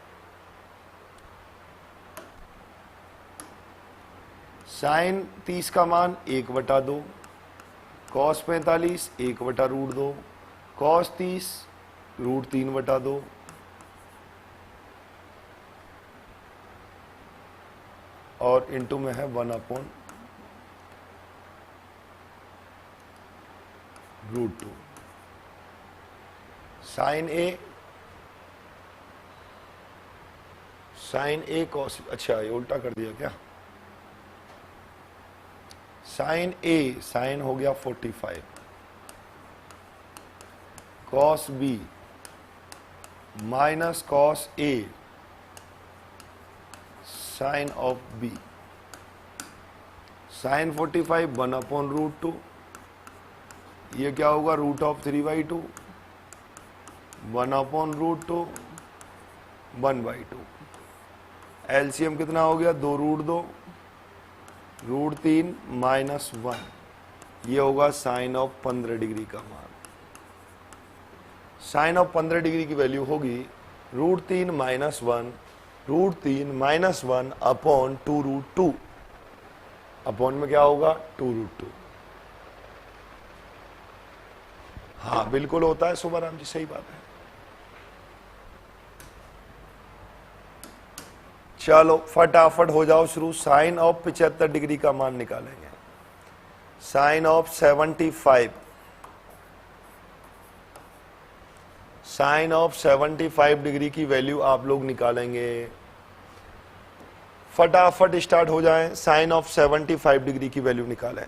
साइन 30 का मान 1/2, कॉस 45 1/√2, कॉस 30 √3/2, और इंटू में है 1/√2। साइन ए कॉस, अच्छा ये उल्टा कर दिया क्या। साइन ए, साइन हो गया 45, cos B minus cos A sine of B, sine 45 1/√2, ये क्या होगा √3/2, 1/√2, 1/2। एलसीएम कितना हो गया 2√2, √3 -1, ये होगा साइन ऑफ 15 डिग्री का मान। साइन ऑफ 15 डिग्री की वैल्यू होगी √3 -1, √3 -1 अपॉन 2√2, अपॉन में क्या होगा 2√2। हाँ बिल्कुल होता है शुभाराम जी, सही बात है। चलो फटाफट हो जाओ शुरू। साइन ऑफ 75 डिग्री का मान निकालेंगे। Sine of 75, sine of 75 degree की वैल्यू आप लोग निकालेंगे। फटाफट स्टार्ट हो जाएं। साइन ऑफ 75 डिग्री की वैल्यू निकालें।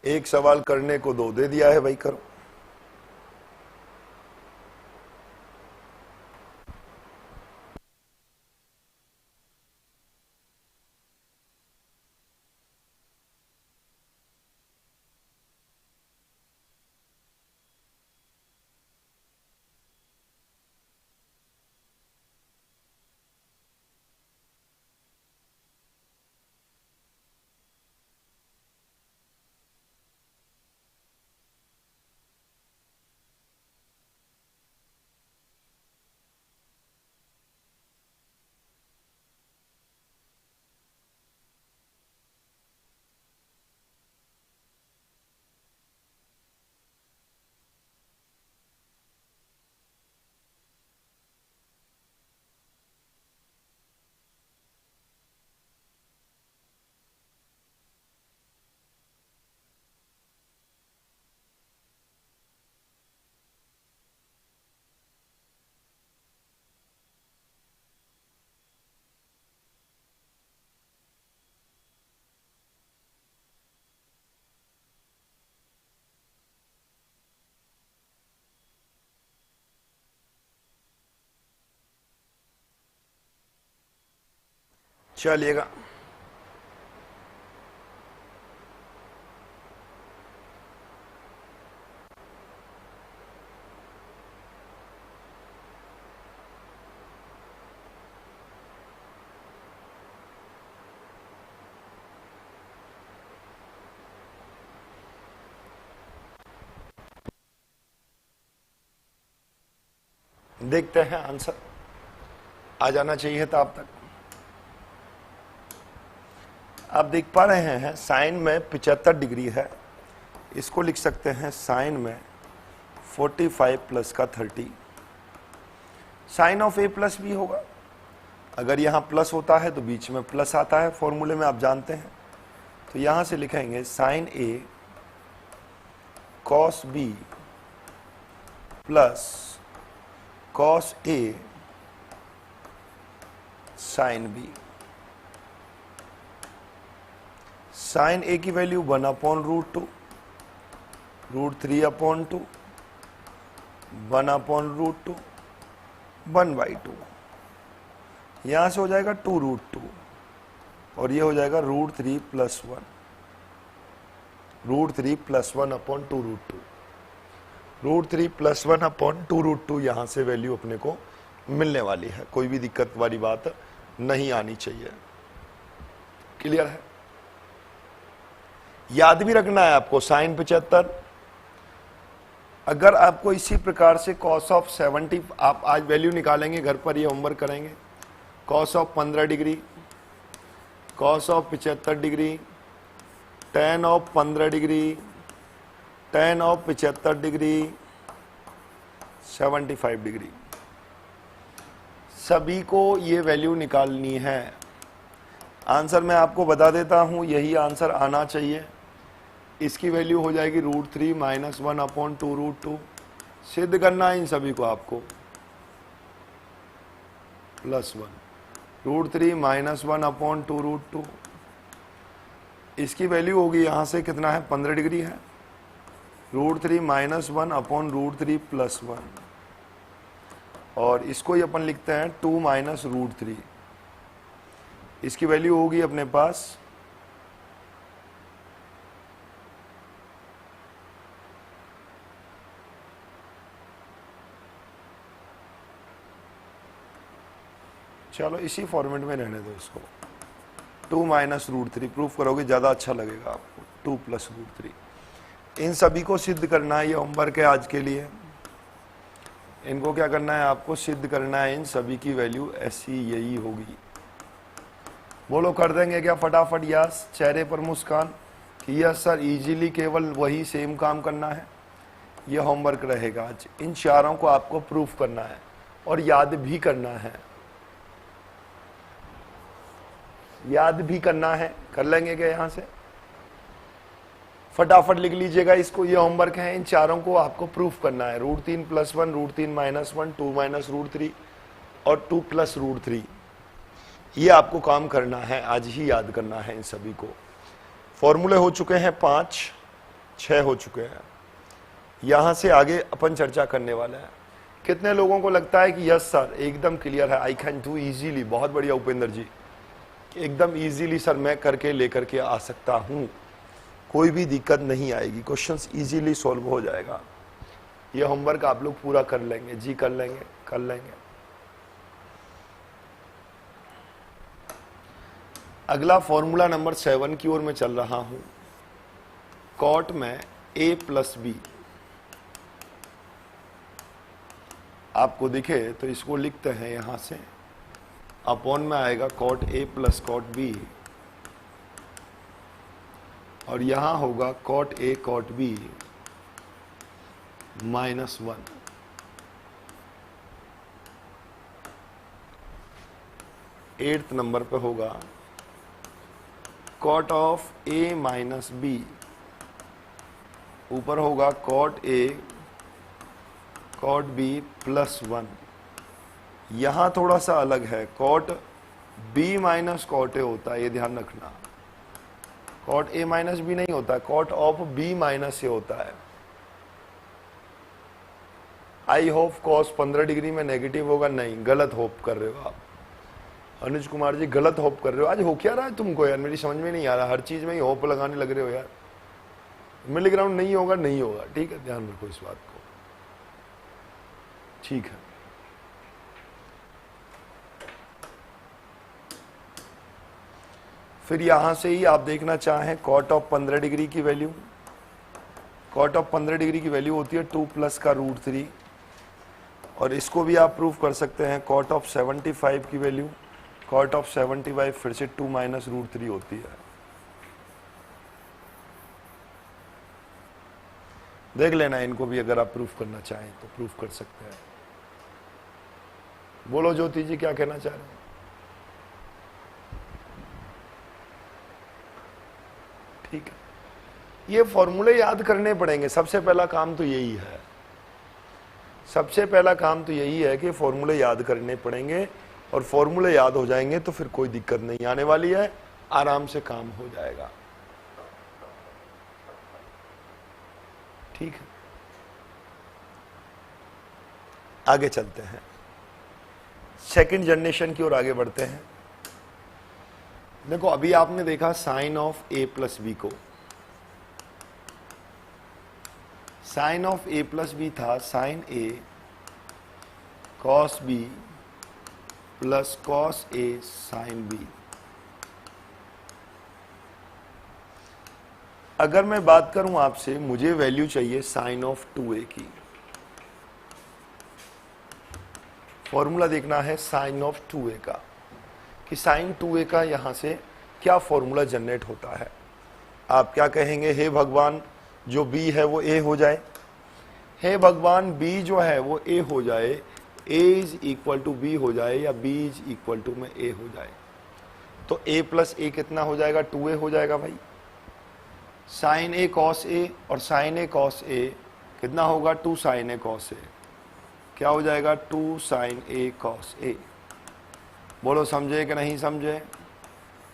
एक सवाल करने को दो दे दिया है भाई, करो। चलिएगा। देखते हैं आंसर आ जाना चाहिए था आप तक। आप देख पा रहे हैं साइन में 75 डिग्री है, इसको लिख सकते हैं साइन में 45 प्लस का 30। Sine of A plus B होगा। अगर यहाँ प्लस होता है तो बीच में प्लस आता है, फॉर्मूले में आप जानते हैं। तो यहाँ से लिखेंगे sign A cos B plus cos A sine B. Sine ए की वैल्यू 1/√2, √3/2, 1/√2, 1/2। यहां से हो जाएगा 2√2 और ये हो जाएगा √3 + 1, √3 + 1 अपॉन 2√2, √3 + 1 अपॉन 2√2। यहां से वैल्यू अपने को मिलने वाली है, कोई भी दिक्कत वाली बात नहीं आनी चाहिए। क्लियर है? याद भी रखना है आपको साइन 75। अगर आपको इसी प्रकार से कॉस ऑफ 70, आप आज वैल्यू निकालेंगे, घर पर ये होमवर्क करेंगे। Cos of 15 degree, cos of 75 degree, tan of 15 degree, tan of 75 degree, 75 degree, सभी को ये वैल्यू निकालनी है। आंसर मैं आपको बता देता हूं, यही आंसर आना चाहिए। इसकी वैल्यू हो जाएगी √3 - 1 अपॉन 2√2। सिद्ध करना है इन सभी को आपको। प्लस 1, √3 -1 अपॉन 2√2, इसकी वैल्यू होगी यहाँ से कितना है, 15 डिग्री है, √3 -1 अपॉन √3 प्लस 1, और इसको ही अपन लिखते हैं 2 माइनस √3, इसकी वैल्यू होगी अपने पास 2 इसी फॉर्मेट में रहने दो इसको, 2 माइनस √3 प्रूफ करोगे ज़्यादा अच्छा लगेगा आपको, 2 प्लस √3। इन सभी को सिद्ध करना है, ये होमवर्क है आज के लिए। इनको क्या करना है, आपको सिद्ध करना है, इन सभी की वैल्यू ऐसी यही होगी। बोलो कर देंगे क्या फटाफट? यस, चेहरे पर मुस्कान कि यस सर, इजीली केवल वही सेम काम करना है। ये होमवर्क रहेगा आज, इन चारों को आपको प्रूफ करना है और याद भी करना है, याद भी करना है। कर लेंगे क्या यहाँ से? फटाफट लिख लीजिएगा इसको, ये होमवर्क है, इन चारों को आपको प्रूफ करना है। √3 + 1, √3 - 1, 2 माइनस √3 और 2 प्लस √3, ये आपको काम करना है, आज ही याद करना है इन सभी को। फॉर्मूले हो चुके हैं 5, 6 हो चुके हैं, यहाँ से आगे अपन चर्चा करने वाले हैं। कितने लोगों को लगता है कि यस सर एकदम क्लियर है, आई कैन डू इजीली? बहुत बढ़िया उपेंद्र जी, एकदम इजीली सर मैं करके लेकर के आ सकता हूँ, कोई भी दिक्कत नहीं आएगी, क्वेश्चंस इजीली सॉल्व हो जाएगा। ये होमवर्क आप लोग पूरा कर लेंगे जी, कर लेंगे, कर लेंगे। अगला फॉर्मूला नंबर 7 की ओर मैं चल रहा हूं। कॉट में a + b आपको दिखे तो इसको लिखते हैं यहां से, अपॉन में आएगा cot a + cot b, और यहां होगा cot a cot b -1। Eighth number पे होगा cot ऑफ a - b, ऊपर होगा cot a cot b +1। यहां थोड़ा सा अलग है, cot b - cot a होता है, ये ध्यान रखना। cot a - b नहीं होता, cot ऑफ b - a होता है। आई होप cos 15 डिग्री में नेगेटिव होगा, नहीं, गलत होप कर रहे हो आप अनुज कुमार जी, गलत होप कर रहे हो। आज हो क्या रहा है तुमको यार, मेरी समझ में नहीं आ रहा, हर चीज में ही होप लगाने लग रहे हो यार। मिडिल ग्राउंड नहीं होगा, नहीं होगा, ठीक है, ध्यान रखो इस बात को, ठीक है। फिर यहां से ही आप देखना चाहें cot ऑफ 15 डिग्री की वैल्यू, cot ऑफ 15 डिग्री की वैल्यू होती है 2 प्लस का √3, और इसको भी आप प्रूव कर सकते हैं cot ऑफ 75 की वैल्यू, cot ऑफ 75 फिर से 2 माइनस √3 होती है। देख लेना इनको भी, अगर आप प्रूफ करना चाहें तो प्रूफ कर सकते हैं। बोलो ज्योति जी क्या कहना चाह रहे हैं? ठीक है, ये फॉर्मूले याद करने पड़ेंगे, सबसे पहला काम तो यही है, सबसे पहला काम तो यही है कि फॉर्मूले याद करने पड़ेंगे, और फॉर्मूले याद हो जाएंगे तो फिर कोई दिक्कत नहीं आने वाली है, आराम से काम हो जाएगा। ठीक है, आगे चलते हैं, सेकंड जनरेशन की ओर आगे बढ़ते हैं। देखो अभी आपने देखा साइन ऑफ a + b को, साइन ऑफ a + b था sign a cos b + cos a sin b। अगर मैं बात करूं आपसे, मुझे वैल्यू चाहिए साइन ऑफ 2a की, फॉर्मूला देखना है साइन ऑफ 2a का, कि साइन 2a का यहां से क्या फॉर्मूला जनरेट होता है। आप क्या कहेंगे, हे भगवान जो b है वो a हो जाए, हे भगवान b जो है वो a हो जाए, a = b हो जाए, या b = में a हो जाए, तो a + a कितना हो जाएगा, 2a हो जाएगा भाई। साइन a cos a और साइन a cos a कितना होगा, 2 sin a cos a, क्या हो जाएगा, 2 sin a cos a। बोलो समझे कि नहीं समझे?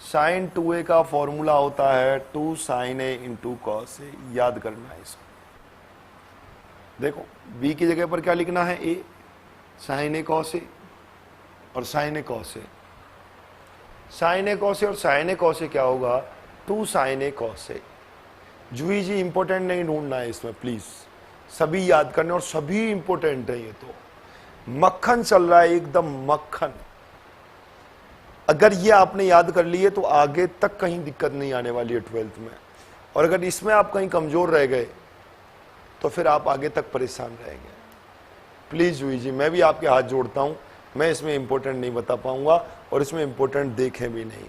साइन 2a का फॉर्मूला होता है 2 sin a इंटू कॉस ए। याद करना है इसको। देखो b की जगह पर क्या लिखना है? a sign A cos A और sign A cos A. Sign A cos A और साइन ए कॉस ए क्या होगा? 2 sin a cos A. Juhi ji important नहीं ढूंढना है इसमें प्लीज, सभी याद करने और सभी इंपॉर्टेंट है। ये तो मक्खन चल रहा है एकदम मक्खन। अगर ये आपने याद कर लिए तो आगे तक कहीं दिक्कत नहीं आने वाली है 12th में। और अगर इसमें आप कहीं कमजोर रह गए तो फिर आप आगे तक परेशान रहेंगे। प्लीज जूही जी, मैं भी आपके हाथ जोड़ता हूं, मैं इसमें इंपॉर्टेंट नहीं बता पाऊंगा और इसमें इंपॉर्टेंट देखें भी नहीं।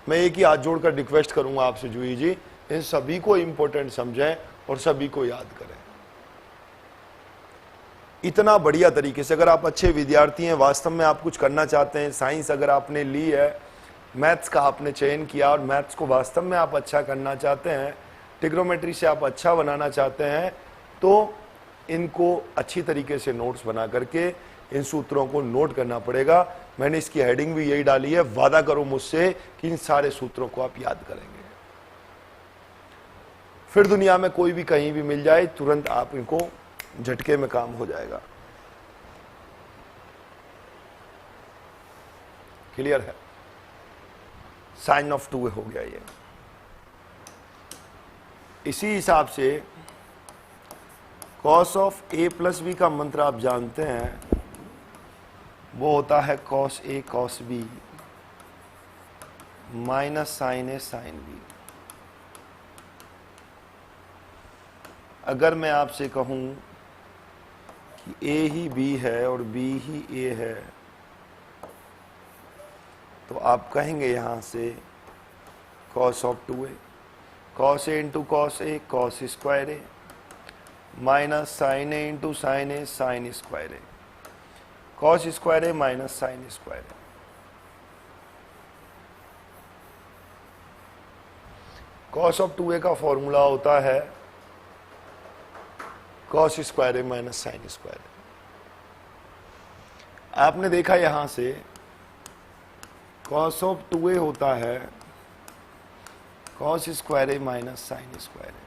मैं एक ही हाथ जोड़कर रिक्वेस्ट करूंगा आपसे जूही जी, इन सभी को इंपॉर्टेंट समझें और सभी को याद करें इतना बढ़िया तरीके से। अगर आप अच्छे विद्यार्थी हैं, वास्तव में आप कुछ करना चाहते हैं, साइंस अगर आपने ली है, मैथ्स का आपने चयन किया और मैथ्स को वास्तव में आप अच्छा करना चाहते हैं, ट्रिग्नोमेट्री से आप अच्छा बनाना चाहते हैं, तो इनको अच्छी तरीके से नोट्स बना करके इन सूत्रों को नोट करना पड़ेगा। मैंने इसकी हेडिंग भी यही डाली है, वादा करो मुझसे कि इन सारे सूत्रों को आप याद करेंगे। फिर दुनिया में कोई भी कहीं भी मिल जाए, तुरंत आप इनको झटके में काम हो जाएगा। क्लियर है? साइन ऑफ 2 हो गया ये। इसी हिसाब से cos of A plus B का मंत्र आप जानते हैं, वो होता है cos A cos B minus sine A sine B. अगर मैं आपसे कहूं कि ए ही बी है और बी ही ए है, तो आप कहेंगे यहां से cos of 2a, cos A into cos A cos square A minus sine A into sine A sine square A, cos square A minus sine square A. Cos of 2a का formula होता है cos square A minus sine square A. आपने देखा यहां से cos of 2a होता है cos square A minus sine square A.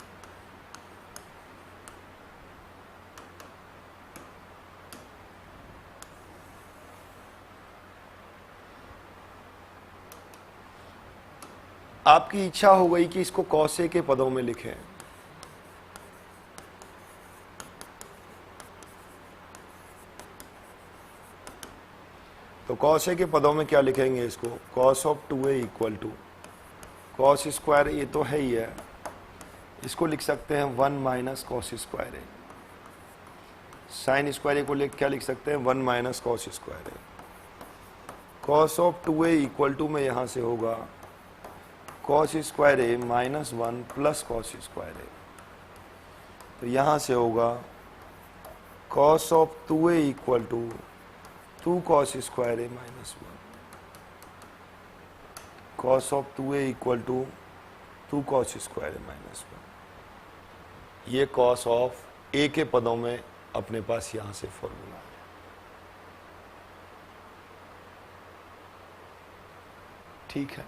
आपकी इच्छा हो गई कि इसको कॉस ए के पदों में लिखें, तो कॉस ए के पदों में क्या लिखेंगे इसको? Cos of 2a equal to cos square A तो है ही है, इसको लिख सकते हैं 1 minus cos square A. Sine square A को क्या लिख सकते हैं? 1 minus cos square A. Cos of 2a equal to में यहां से होगा cos square A minus 1 plus cos square A, तो यहां से होगा cos of 2a equal to 2 cos square A minus 1, cos of 2a equal to 2 cos square A minus 1। ये cos of ए के पदों में अपने पास यहां से फॉर्मूला है। ठीक है,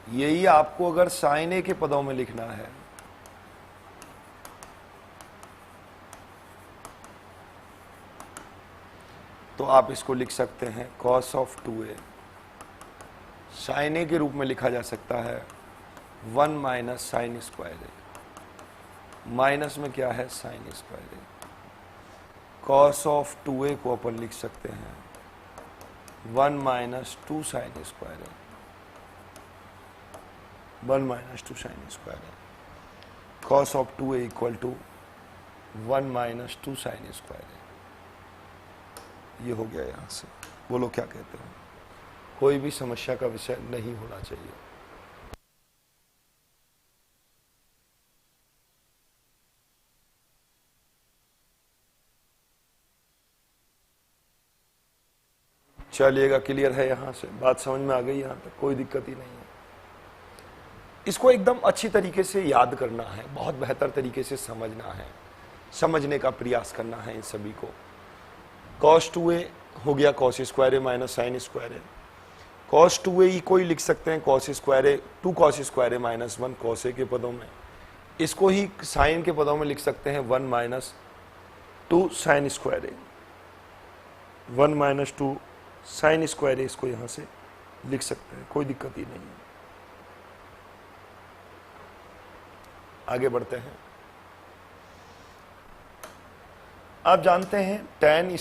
यही आपको अगर साइन ए के पदों में लिखना है तो आप इसको लिख सकते हैं कॉस ऑफ 2a, साइन ए के रूप में लिखा जा सकता है 1 minus sine square A, minus में क्या है? Sine square A. Cos of 2a को अपन लिख सकते हैं 1 minus 2 sine square A, 1 minus 2 sine square A. Cos of 2a equal to 1 minus 2 sine square A. ये हो गया यहां से। बोलो क्या कहते हो? कोई भी समस्या का विषय नहीं होना चाहिए। चलिएगा, क्लियर है? यहां से बात समझ में आ गई? यहां तक कोई दिक्कत ही नहीं है। इसको एकदम अच्छी तरीके से याद करना है, बहुत बेहतर तरीके से समझना है। समझने का प्रयास करना है इन सभी को। cos 2a हो गया cos square A minus sine square A. cos 2a को ही लिख सकते हैं cos square A 2 cos square A minus 1 cos ए के पदों में। इसको ही साइन के पदों में लिख सकते हैं 1 minus 2 sine square A, 1 minus 2 sine square ए, इसको यहां से लिख सकते हैं, कोई दिक्कत ही नहीं है। आगे बढ़ते हैं। आप जानते हैं tan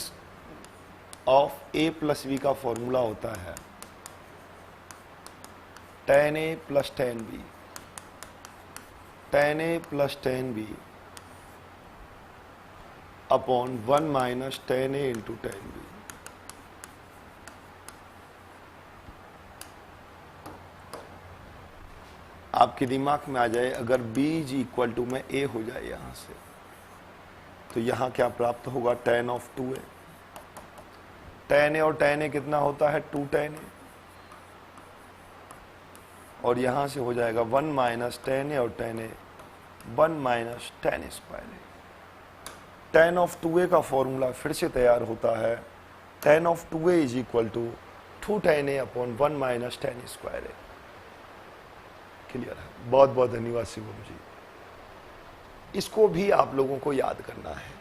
of a plus b का फॉर्मूला होता है tan a plus tan b, tan a plus tan b upon 1 minus tan a into tan b। आपके दिमाग में आ जाए, अगर b इज इक्वल टू में a हो जाए यहां से, तो यहां क्या प्राप्त होगा tan of 2a। tan a और tan a कितना होता है 2 tan a, और यहां से हो जाएगा 1 माइनस tan a और tan a 1 minus tan square a। tan of 2a का फॉर्मूला फिर से तैयार होता है tan of 2a is equal to 2 tan a upon 1 minus tan square a। Clear है? बहुत बहुत धन्यवाद शिवम जी। इसको भी आप लोगों को याद करना है।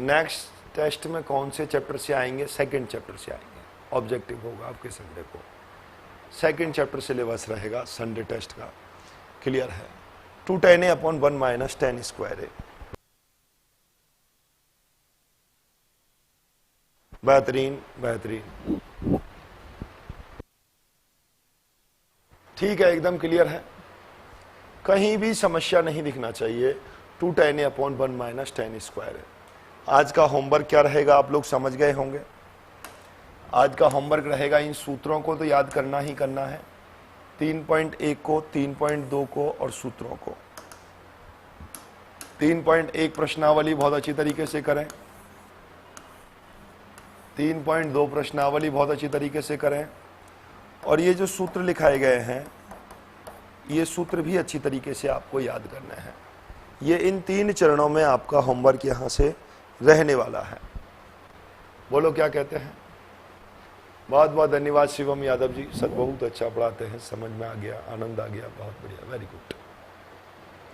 नेक्स्ट टेस्ट में कौन से चैप्टर से आएंगे? सेकंड चैप्टर से आएंगे। ऑब्जेक्टिव होगा आपके संडे को, सेकंड चैप्टर सिलेबस रहेगा संडे टेस्ट का। क्लियर है? 2 tan a upon 1 minus tan square a। बेहतरीन बेहतरीन, ठीक है, एकदम क्लियर है, कहीं भी समस्या नहीं दिखना चाहिए। 2 tan a upon 1 minus tan square है। आज का होमवर्क क्या रहेगा आप लोग समझ गए होंगे। आज का होमवर्क रहेगा इन सूत्रों को तो याद करना ही करना है, 3.1 को, 3.2 को और सूत्रों को। 3.1 प्रश्नावली बहुत अच्छी तरीके से करें, 3.2 प्रश्नावली बहुत अच्छी तरीके से करें, और ये जो सूत्र लिखाए गए हैं ये सूत्र भी अच्छी तरीके से आपको याद करना है। ये इन 3 चरणों में आपका होमवर्क यहाँ से रहने वाला है। बोलो क्या कहते हैं? बहुत बहुत धन्यवाद शिवम यादव जी, सर बहुत अच्छा पढ़ाते हैं, समझ में आ गया, आनंद आ गया, बहुत बढ़िया, वेरी गुड।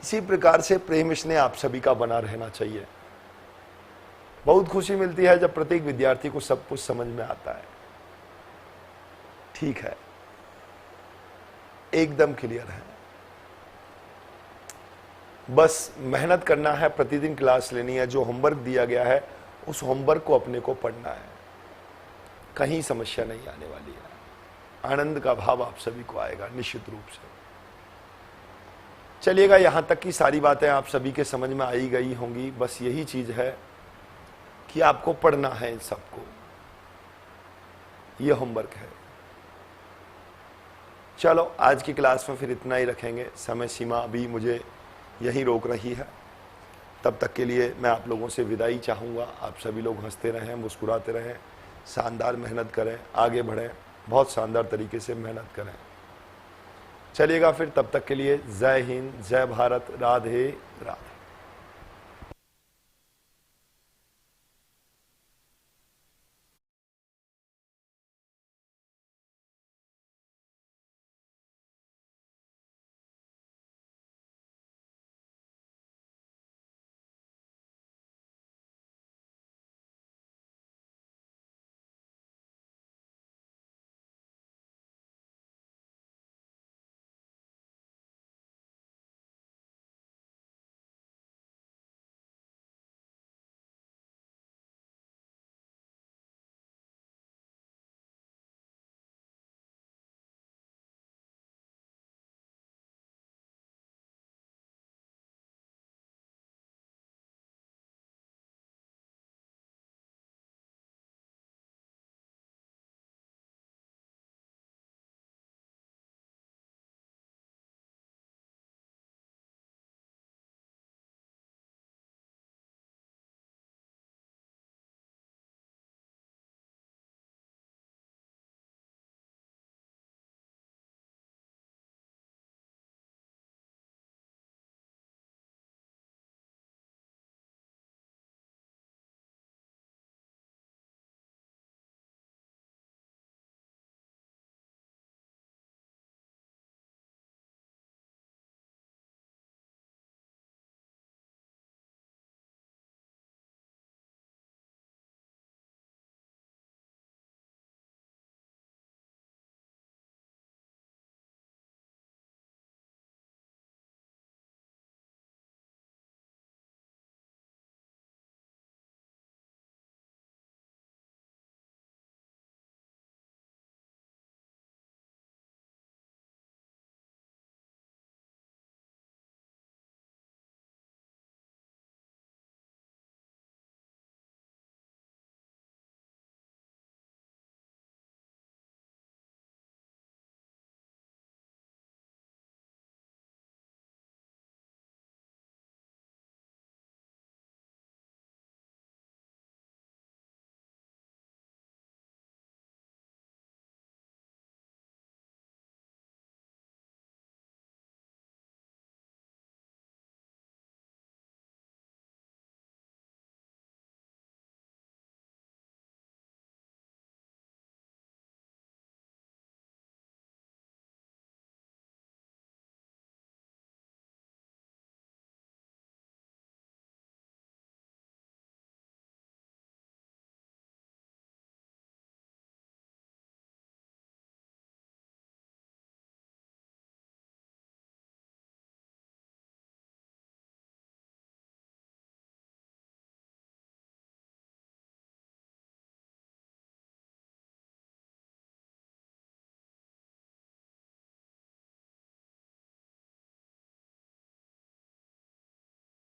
इसी प्रकार से प्रेम स्नेह आप सभी का बना रहना चाहिए। बहुत खुशी मिलती है जब प्रत्येक विद्यार्थी को सब कुछ समझ में आता है। ठीक है, एकदम क्लियर है। बस मेहनत करना है, प्रतिदिन क्लास लेनी है, जो होमवर्क दिया गया है उस होमवर्क को अपने को पढ़ना है, कहीं समस्या नहीं आने वाली है। आनंद का भाव आप सभी को आएगा निश्चित रूप से। चलिएगा, यहां तक की सारी बातें आप सभी के समझ में आई गई होंगी। बस यही चीज है कि आपको पढ़ना है इन सबको, ये होमवर्क है। चलो आज की क्लास में फिर इतना ही रखेंगे, समय सीमा अभी मुझे यहीं रोक रही है। तब तक के लिए मैं आप लोगों से विदाई चाहूँगा। आप सभी लोग हंसते रहें, मुस्कुराते रहें, शानदार मेहनत करें, आगे बढ़ें, बहुत शानदार तरीके से मेहनत करें। चलिएगा फिर, तब तक के लिए जय हिंद, जय भारत, राधे राधे।